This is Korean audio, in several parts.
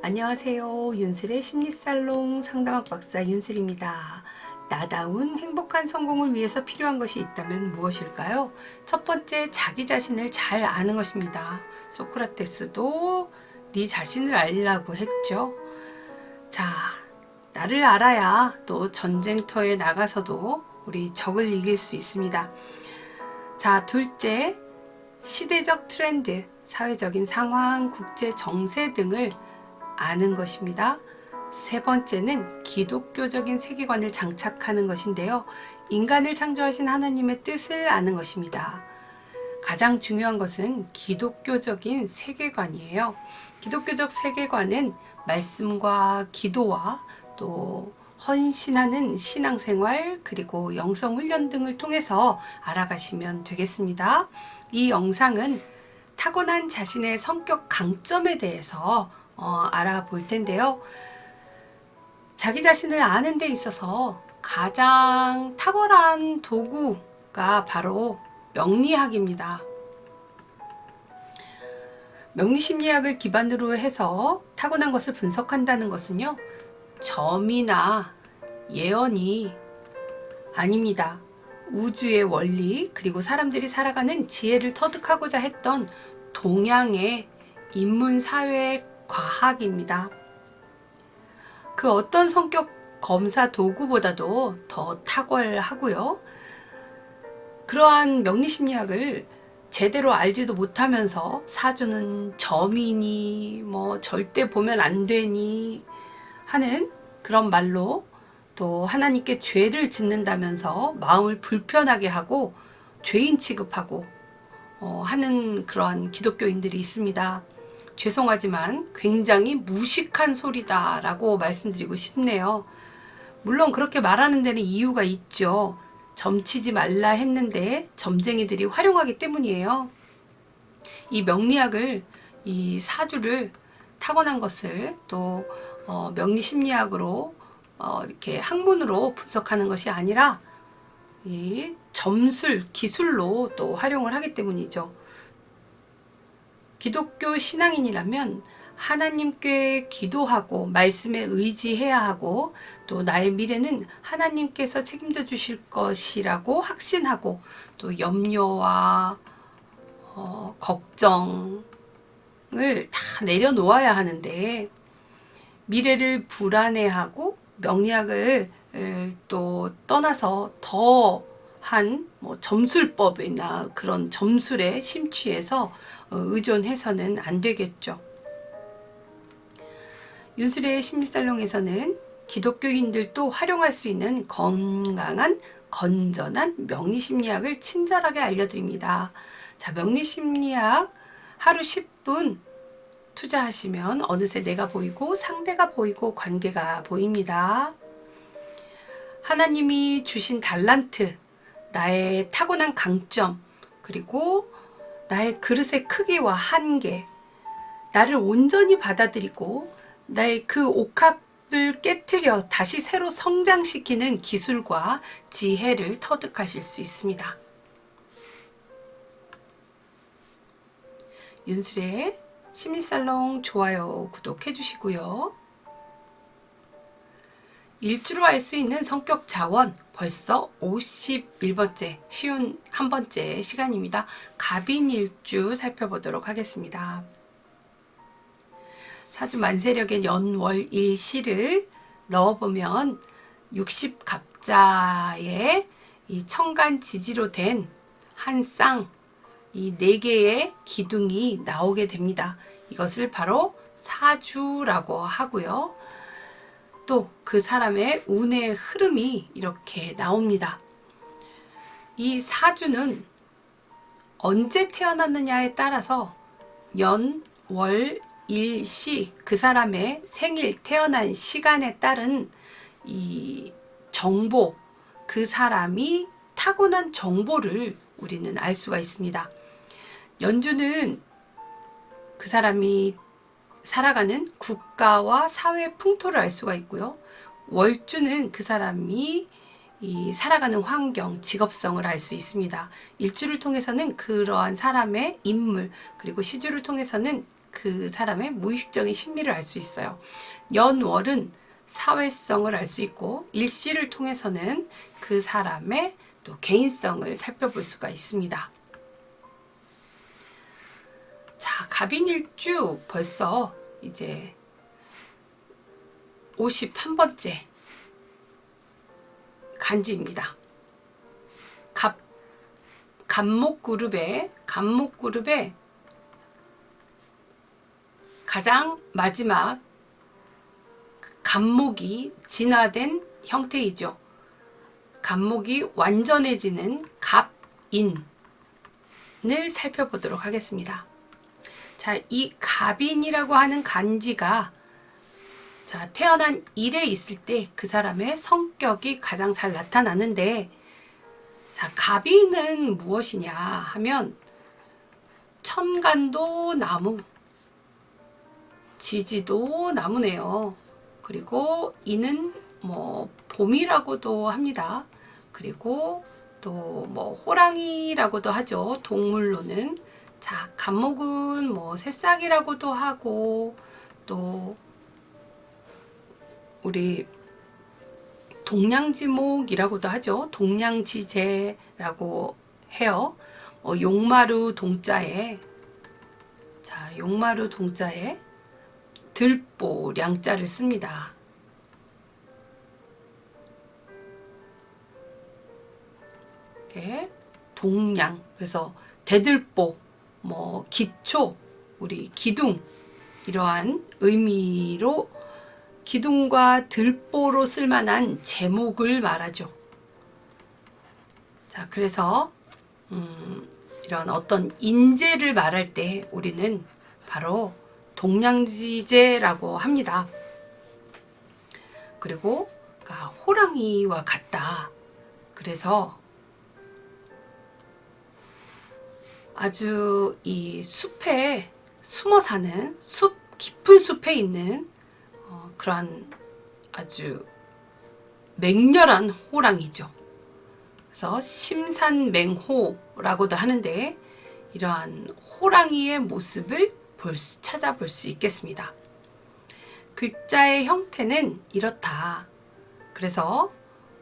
안녕하세요. 윤슬의 심리살롱 상담학 박사 윤슬입니다. 나다운 행복한 성공을 위해서 필요한 것이 있다면 무엇일까요? 첫 번째, 자기 자신을 잘 아는 것입니다. 소크라테스도 네 자신을 알라고 했죠. 자, 나를 알아야 또 전쟁터에 나가서도 우리 적을 이길 수 있습니다. 자, 둘째, 시대적 트렌드, 사회적인 상황, 국제 정세 등을 아는 것입니다. 세 번째는 기독교적인 세계관을 장착하는 것인데요. 인간을 창조하신 하나님의 뜻을 아는 것입니다. 가장 중요한 것은 기독교적인 세계관이에요. 기독교적 세계관은 말씀과 기도와 또 헌신하는 신앙생활 그리고 영성훈련 등을 통해서 알아가시면 되겠습니다. 이 영상은 타고난 자신의 성격 강점에 대해서 알아볼 텐데요. 자기 자신을 아는 데 있어서 가장 탁월한 도구가 바로 명리학입니다. 명리심리학을 기반으로 해서 타고난 것을 분석한다는 것은요, 점이나 예언이 아닙니다. 우주의 원리 그리고 사람들이 살아가는 지혜를 터득하고자 했던 동양의 인문사회 과학입니다. 그 어떤 성격 검사 도구보다도 더 탁월하고요. 그러한 명리심리학을 제대로 알지도 못하면서 사주는 점이니 절대 보면 안 되니 하는 그런 말로 또 하나님께 죄를 짓는다면서 마음을 불편하게 하고 죄인 취급하고 하는 그러한 기독교인들이 있습니다. 죄송하지만 굉장히 무식한 소리다 라고 말씀드리고 싶네요. 물론 그렇게 말하는 데는 이유가 있죠. 점치지 말라 했는데 점쟁이들이 활용하기 때문이에요. 이 명리학을, 이 사주를 타고난 것을 또 명리심리학으로 이렇게 학문으로 분석하는 것이 아니라 이 점술, 기술로 또 활용을 하기 때문이죠. 기독교 신앙인이라면 하나님께 기도하고 말씀에 의지해야 하고 또 나의 미래는 하나님께서 책임져 주실 것이라고 확신하고 또 염려와 걱정을 다 내려놓아야 하는데 미래를 불안해하고 명리학을 또 떠나서 더한 점술법이나 그런 점술에 심취해서 의존해서는 안 되겠죠. 윤슬의 심리살롱에서는 기독교인들도 활용할 수 있는 건강한 건전한 명리심리학을 친절하게 알려드립니다. 자, 명리심리학 하루 10분 투자하시면 어느새 내가 보이고 상대가 보이고 관계가 보입니다. 하나님이 주신 달란트, 나의 타고난 강점, 그리고 나의 그릇의 크기와 한계, 나를 온전히 받아들이고 나의 그 옥합을 깨트려 다시 새로 성장시키는 기술과 지혜를 터득하실 수 있습니다. 윤슬의 심리살롱 좋아요, 구독해 주시고요. 일주로 알 수 있는 성격 자원 벌써 51번째, 쉬운 한 번째 시간입니다. 갑인일주 살펴보도록 하겠습니다. 사주 만세력의 연월일시를 넣어보면 60갑자의 이 청간지지로 된 한 쌍, 이 4개의 기둥이 나오게 됩니다. 이것을 바로 사주라고 하고요. 또 그 사람의 운의 흐름이 이렇게 나옵니다. 이 사주는 언제 태어났느냐에 따라서 연, 월, 일, 시, 그 사람의 생일, 태어난 시간에 따른 이 정보, 그 사람이 타고난 정보를 우리는 알 수가 있습니다. 연주는 그 사람이 살아가는 국가와 사회 풍토를 알 수가 있고요. 월주는 그 사람이 이 살아가는 환경, 직업성을 알 수 있습니다. 일주를 통해서는 그러한 사람의 인물, 그리고 시주를 통해서는 그 사람의 무의식적인 심리를 알 수 있어요. 연월은 사회성을 알 수 있고 일시를 통해서는 그 사람의 또 개인성을 살펴볼 수가 있습니다. 자, 갑인일주 벌써 이제 51번째 간지입니다. 갑목 그룹의 가장 마지막 갑목이 진화된 형태이죠. 갑목이 완전해지는 갑인을 살펴보도록 하겠습니다. 자, 이 갑인이라고 하는 간지가 자, 태어난 일에 있을 때 그 사람의 성격이 가장 잘 나타나는데, 자, 갑인은 무엇이냐 하면 천간도 나무, 지지도 나무네요. 그리고 이는 뭐 봄이라고도 합니다. 그리고 또 뭐 호랑이라고도 하죠. 동물로는. 자, 갑목은 뭐 새싹이라고도 하고 또 우리 동냥지목이라고도 하죠. 동냥지제라고 해요. 용마루 동자에, 자, 용마루 동자에 들보 량자를 씁니다. 이렇게 동냥, 그래서 대들보, 뭐 기초, 우리 기둥, 이러한 의미로 기둥과 들보로 쓸만한 제목을 말하죠. 자, 그래서 이런 어떤 인재를 말할 때 우리는 바로 동냥지제라고 합니다. 그리고 호랑이와 같다. 그래서 아주 이 숲에 숨어 사는, 깊은 숲에 있는 그러한 아주 맹렬한 호랑이죠. 그래서 심산맹호라고도 하는데, 이러한 호랑이의 모습을 찾아볼 수 있겠습니다. 글자의 형태는 이렇다. 그래서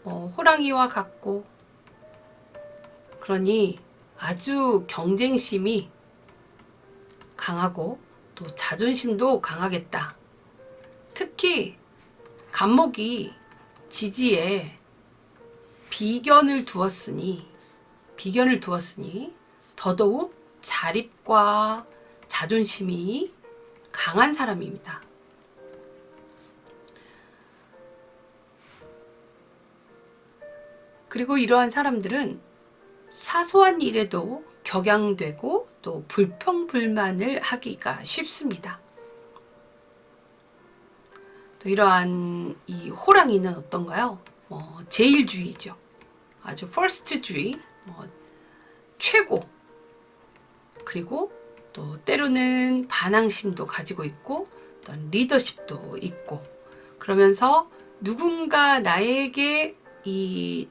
호랑이와 같고, 그러니 아주 경쟁심이 강하고 또 자존심도 강하겠다. 특히 갑목이 지지에 비견을 두었으니 더더욱 자립과 자존심이 강한 사람입니다. 그리고 이러한 사람들은 사소한 일에도 격양되고 또 불평불만을 하기가 쉽습니다. 또 이러한 이 호랑이는 어떤가요? 제일주의죠. 아주 퍼스트주의, 최고. 그리고 또 때로는 반항심도 가지고 있고 어떤 리더십도 있고, 그러면서 누군가 나에게 이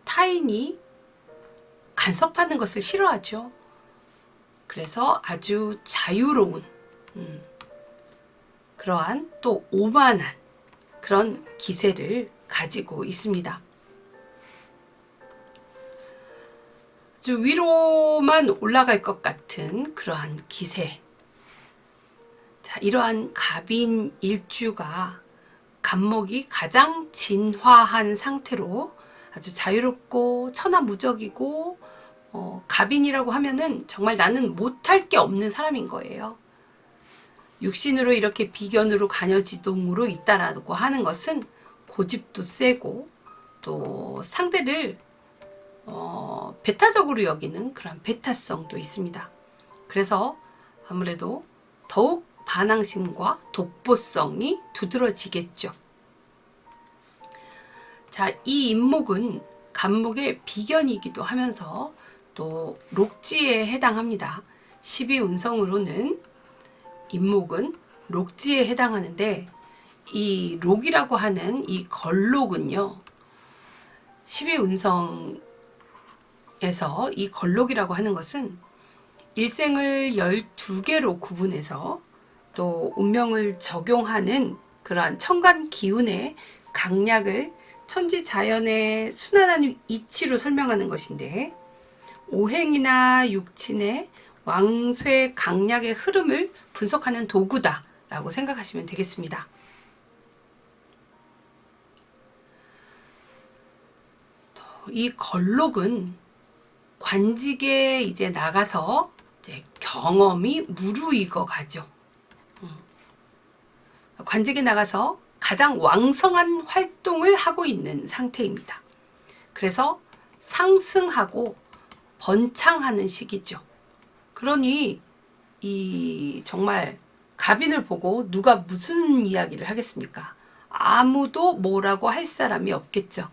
타인이 간섭하는 것을 싫어하죠. 그래서 아주 자유로운 그러한 또 오만한 그런 기세를 가지고 있습니다. 아주 위로만 올라갈 것 같은 그러한 기세. 자, 이러한 갑인 일주가 갑목이 가장 진화한 상태로 아주 자유롭고 천하무적이고, 갑인이라고 하면은 정말 나는 못할 게 없는 사람인 거예요. 육신으로 이렇게 비견으로 간여지동으로 있다라고 하는 것은 고집도 세고 또 상대를 배타적으로 여기는 그런 배타성도 있습니다. 그래서 아무래도 더욱 반항심과 독보성이 두드러지겠죠. 자, 이 인목은 갑목의 비견이기도 하면서 또 록지에 해당합니다. 12운성으로는 인목은 록지에 해당하는데, 이 록이라고 하는 이 걸록은요, 12운성에서 이 걸록이라고 하는 것은 일생을 12개로 구분해서 또 운명을 적용하는 그러한 천간 기운의 강약을 천지자연의 순환하는 이치로 설명하는 것인데, 오행이나 육친의 왕쇠 강약의 흐름을 분석하는 도구다라고 생각하시면 되겠습니다. 이 걸록은 관직에 이제 나가서 이제 경험이 무르익어 가죠. 관직에 나가서 가장 왕성한 활동을 하고 있는 상태입니다. 그래서 상승하고 번창하는 시기죠. 그러니 이 정말 갑인을 보고 누가 무슨 이야기를 하겠습니까? 아무도 뭐라고 할 사람이 없겠죠.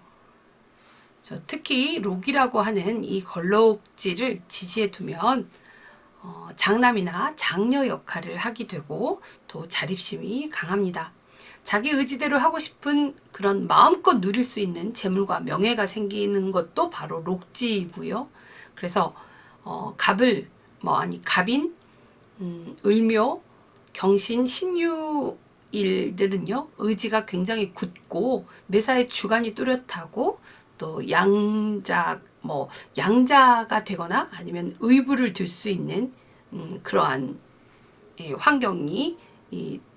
특히 록이라고 하는 이 걸록지를 지지해 두면 장남이나 장녀 역할을 하게 되고 또 자립심이 강합니다. 자기 의지대로 하고 싶은 그런 마음껏 누릴 수 있는 재물과 명예가 생기는 것도 바로 록지이고요. 그래서 갑을 갑인, 을묘, 경신, 신유일들은요 의지가 굉장히 굳고 매사에 주관이 뚜렷하고 또 양자가 되거나 아니면 의부를 들 수 있는 그러한 환경이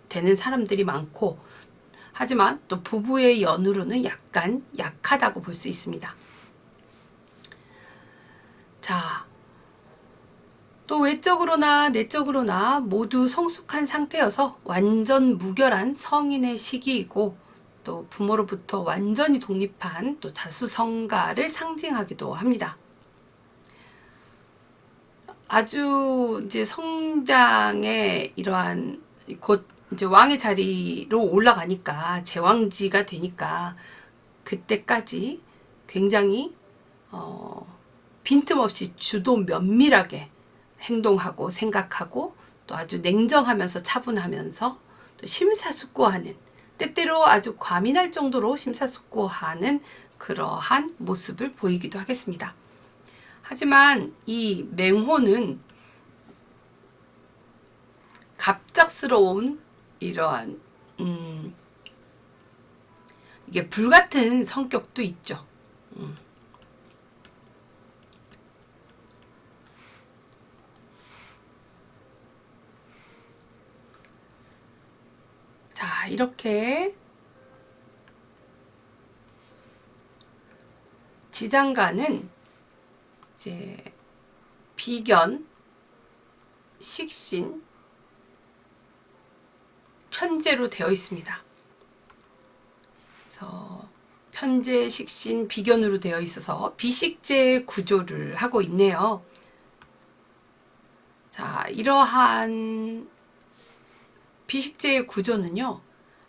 되는 사람들이 많고, 하지만 또 부부의 연으로는 약간 약하다고 볼 수 있습니다. 자, 또 외적으로나 내적으로나 모두 성숙한 상태여서 완전 무결한 성인의 시기이고, 또 부모로부터 완전히 독립한 또 자수성가를 상징하기도 합니다. 아주 이제 성장의 이러한 곧 이제 왕의 자리로 올라가니까 제왕지가 되니까 그때까지 굉장히 빈틈없이 주도 면밀하게 행동하고 생각하고 또 아주 냉정하면서 차분하면서 또 심사숙고하는, 때때로 아주 과민할 정도로 심사숙고하는 그러한 모습을 보이기도 하겠습니다. 하지만 이 맹호는 갑작스러운 이러한 이게 불같은 성격도 있죠. 자, 이렇게 지장간은 이제 비견, 식신, 편제로 되어 있습니다. 그래서 편제, 식신, 비견으로 되어 있어서 비식제 구조를 하고 있네요. 자, 이러한 비식제의 구조는요,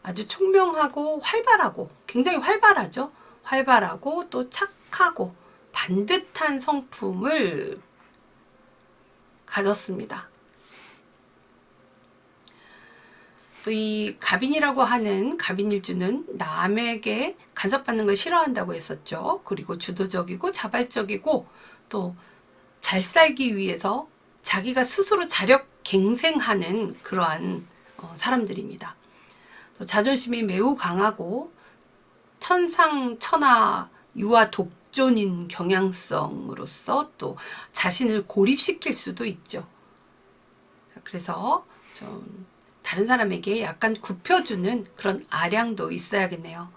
아주 총명하고 활발하고, 굉장히 활발하죠. 활발하고 또 착하고 반듯한 성품을 가졌습니다. 또 이 갑인이라고 하는 갑인일주는 남에게 간섭받는 걸 싫어한다고 했었죠. 그리고 주도적이고 자발적이고 또 잘 살기 위해서 자기가 스스로 자력갱생하는 그러한 사람들입니다. 또 자존심이 매우 강하고 천상천하 유아 독존인 경향성으로서 또 자신을 고립시킬 수도 있죠. 그래서 좀 다른 사람에게 약간 굽혀주는 그런 아량도 있어야겠네요.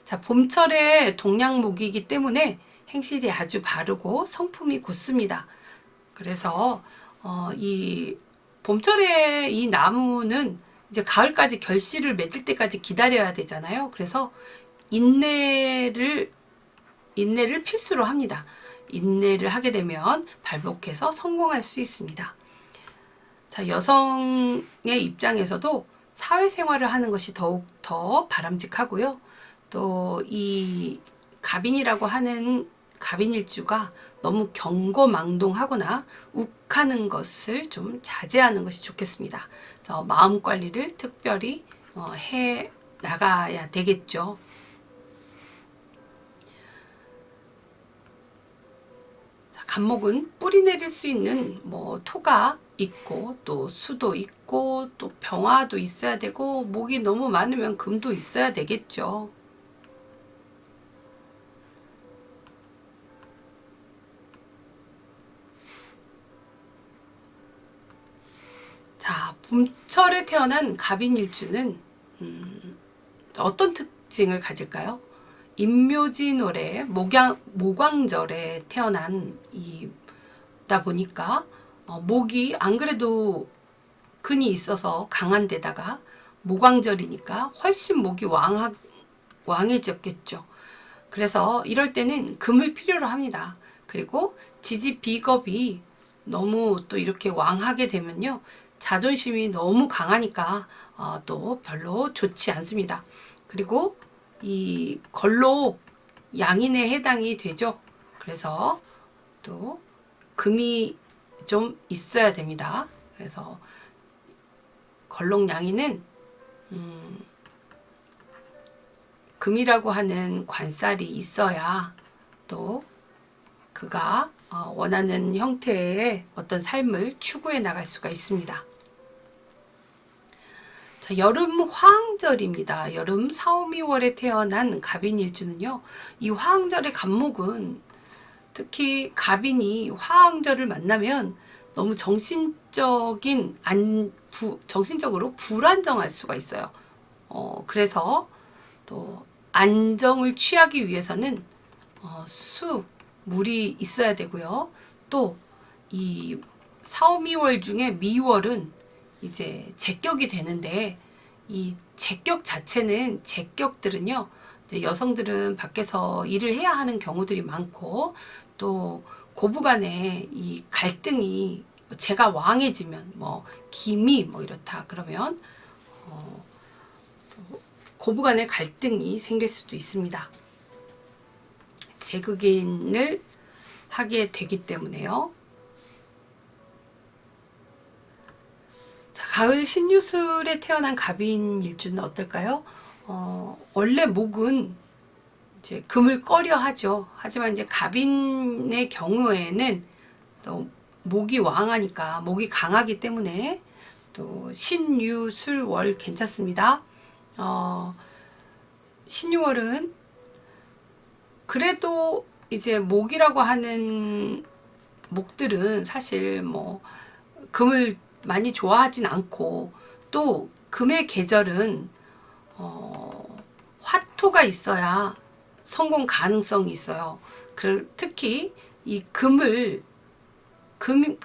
자, 봄철에 동양목이기 때문에 행실이 아주 바르고 성품이 곧습니다. 그래서 이 봄철에 이 나무는 이제 가을까지 결실을 맺을 때까지 기다려야 되잖아요. 그래서 인내를 필수로 합니다. 인내를 하게 되면 발복해서 성공할 수 있습니다. 자, 여성의 입장에서도 사회생활을 하는 것이 더욱 더 바람직하고요. 또 이 갑인이라고 하는 갑인일주가 너무 경거망동하거나 욱하는 것을 좀 자제하는 것이 좋겠습니다. 그래서 마음 관리를 특별히 해 나가야 되겠죠. 갑목은 뿌리 뿌리 내릴 수 있는 뭐 토가 있고 또 수도 있고 또 병화도 있어야 되고 목이 너무 많으면 금도 있어야 되겠죠. 자, 봄철에 태어난 갑인일주는 어떤 특징을 가질까요? 임묘진월에 모광절에 태어난 이다 보니까 목이 안 그래도 근이 있어서 강한 데다가 모광절이니까 훨씬 목이 왕해졌겠죠. 그래서 이럴 때는 금을 필요로 합니다. 그리고 지지비겁이 너무 또 이렇게 왕하게 되면요, 자존심이 너무 강하니까 또 별로 좋지 않습니다. 그리고 이 걸록 양인에 해당이 되죠. 그래서 또 금이 좀 있어야 됩니다. 그래서 걸록 양인은 금이라고 하는 관살이 있어야 또 그가 원하는 형태의 어떤 삶을 추구해 나갈 수가 있습니다. 자, 여름 화항절입니다. 여름 4, 5, 2월에 태어난 갑인일주는요, 이 화항절의 갑목은 특히 갑인이 화항절을 만나면 너무 정신적으로 불안정할 수가 있어요. 그래서 또 안정을 취하기 위해서는 물이 있어야 되고요. 또 이 4, 5, 2월 중에 미월은 이제 제격이 되는데, 이 제격 자체는 제격들은요, 이제 여성들은 밖에서 일을 해야 하는 경우들이 많고, 또 고부간에 이 갈등이, 제가 왕해지면 뭐 김이 뭐 이렇다 그러면 고부간에 갈등이 생길 수도 있습니다. 제극인을 하게 되기 때문에요. 자, 가을 신유술에 태어난 갑인일주는 어떨까요? 원래 목은 이제 금을 꺼려 하죠. 하지만 이제 갑인의 경우에는 또 목이 왕하니까, 목이 강하기 때문에 또 신유술월 괜찮습니다. 신유월은 그래도 이제 목이라고 하는 목들은 사실 뭐 금을 많이 좋아하진 않고, 또 금의 계절은 화토가 있어야 성공 가능성이 있어요. 특히 이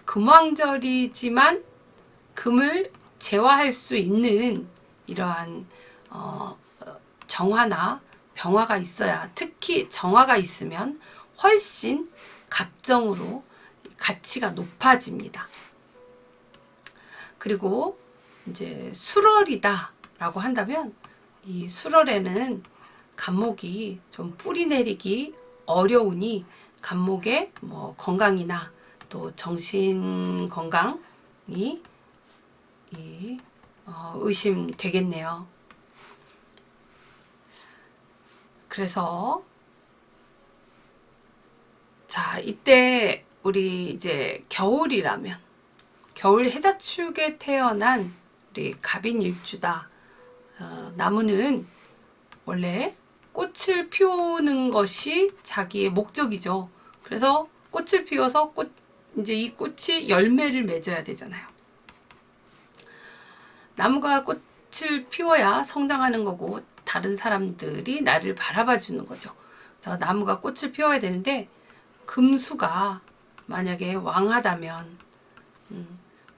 금왕절이지만 금을 제화할 수 있는 이러한 정화나 병화가 있어야, 특히 정화가 있으면 훨씬 갑정으로 가치가 높아집니다. 그리고 이제 수월이다 라고 한다면, 이 수월에는 갑목이 좀 뿌리 내리기 어려우니 갑목의 뭐 건강이나 또 정신 건강이 의심되겠네요. 그래서 자, 이때 우리 이제 겨울이라면, 겨울 해자축에 태어난 우리 갑인일주다. 나무는 원래 꽃을 피우는 것이 자기의 목적이죠. 그래서 꽃을 피워서 이제 이 꽃이 열매를 맺어야 되잖아요. 나무가 꽃을 피워야 성장하는 거고, 다른 사람들이 나를 바라봐 주는 거죠. 그래서 나무가 꽃을 피워야 되는데, 금수가 만약에 왕하다면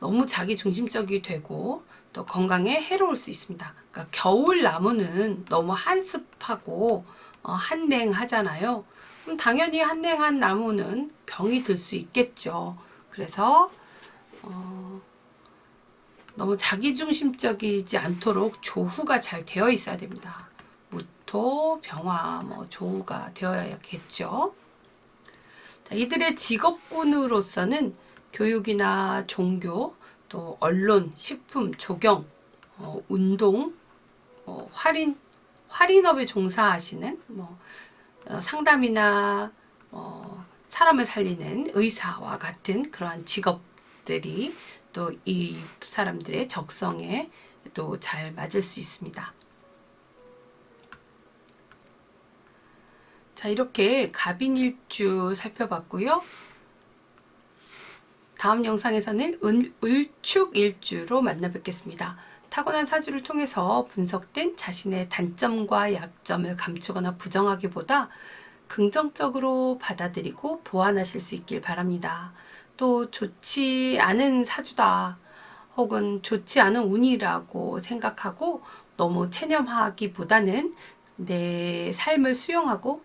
너무 자기 중심적이 되고 또 건강에 해로울 수 있습니다. 그러니까 겨울 나무는 너무 한습하고 한냉하잖아요. 그럼 당연히 한냉한 나무는 병이 들 수 있겠죠. 그래서 너무 자기중심적이지 않도록 조후가 잘 되어 있어야 됩니다. 무토, 병화, 조후가 되어야겠죠. 자, 이들의 직업군으로서는 교육이나 종교, 또 언론, 식품, 조경, 운동, 할인업에 종사하시는 상담이나 사람을 살리는 의사와 같은 그러한 직업들이 또 이 사람들의 적성에 또 잘 맞을 수 있습니다. 자, 이렇게 갑인일주 살펴봤고요. 다음 영상에서는 을축일주로 만나 뵙겠습니다. 타고난 사주를 통해서 분석된 자신의 단점과 약점을 감추거나 부정하기보다 긍정적으로 받아들이고 보완하실 수 있길 바랍니다. 또 좋지 않은 사주다 혹은 좋지 않은 운이라고 생각하고 너무 체념하기보다는 내 삶을 수용하고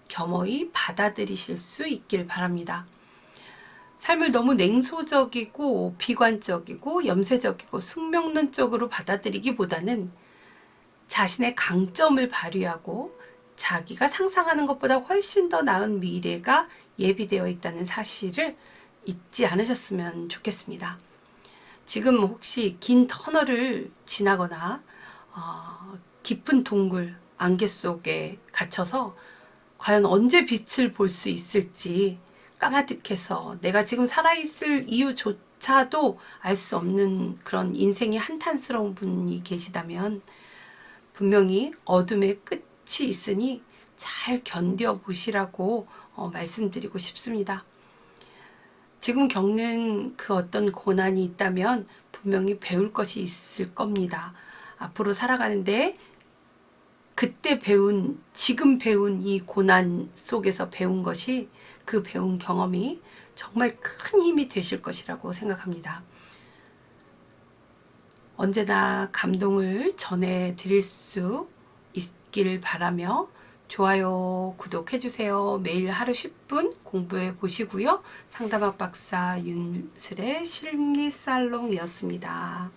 겸허히 받아들이실 수 있길 바랍니다. 삶을 너무 냉소적이고 비관적이고 염세적이고 숙명론적으로 받아들이기보다는 자신의 강점을 발휘하고 자기가 상상하는 것보다 훨씬 더 나은 미래가 예비되어 있다는 사실을 잊지 않으셨으면 좋겠습니다. 지금 혹시 긴 터널을 지나거나 깊은 동굴, 안개 속에 갇혀서 과연 언제 빛을 볼 수 있을지 까마득해서 내가 지금 살아있을 이유조차도 알 수 없는 그런 인생이 한탄스러운 분이 계시다면 분명히 어둠의 끝이 있으니 잘 견뎌보시라고 말씀드리고 싶습니다. 지금 겪는 그 어떤 고난이 있다면 분명히 배울 것이 있을 겁니다. 앞으로 살아가는데 그때 배운, 지금 배운 이 고난 속에서 배운 것이, 그 배운 경험이 정말 큰 힘이 되실 것이라고 생각합니다. 언제나 감동을 전해드릴 수 있길 바라며 좋아요, 구독해주세요. 매일 하루 10분 공부해 보시고요. 상담학 박사 윤슬의 심리살롱이었습니다.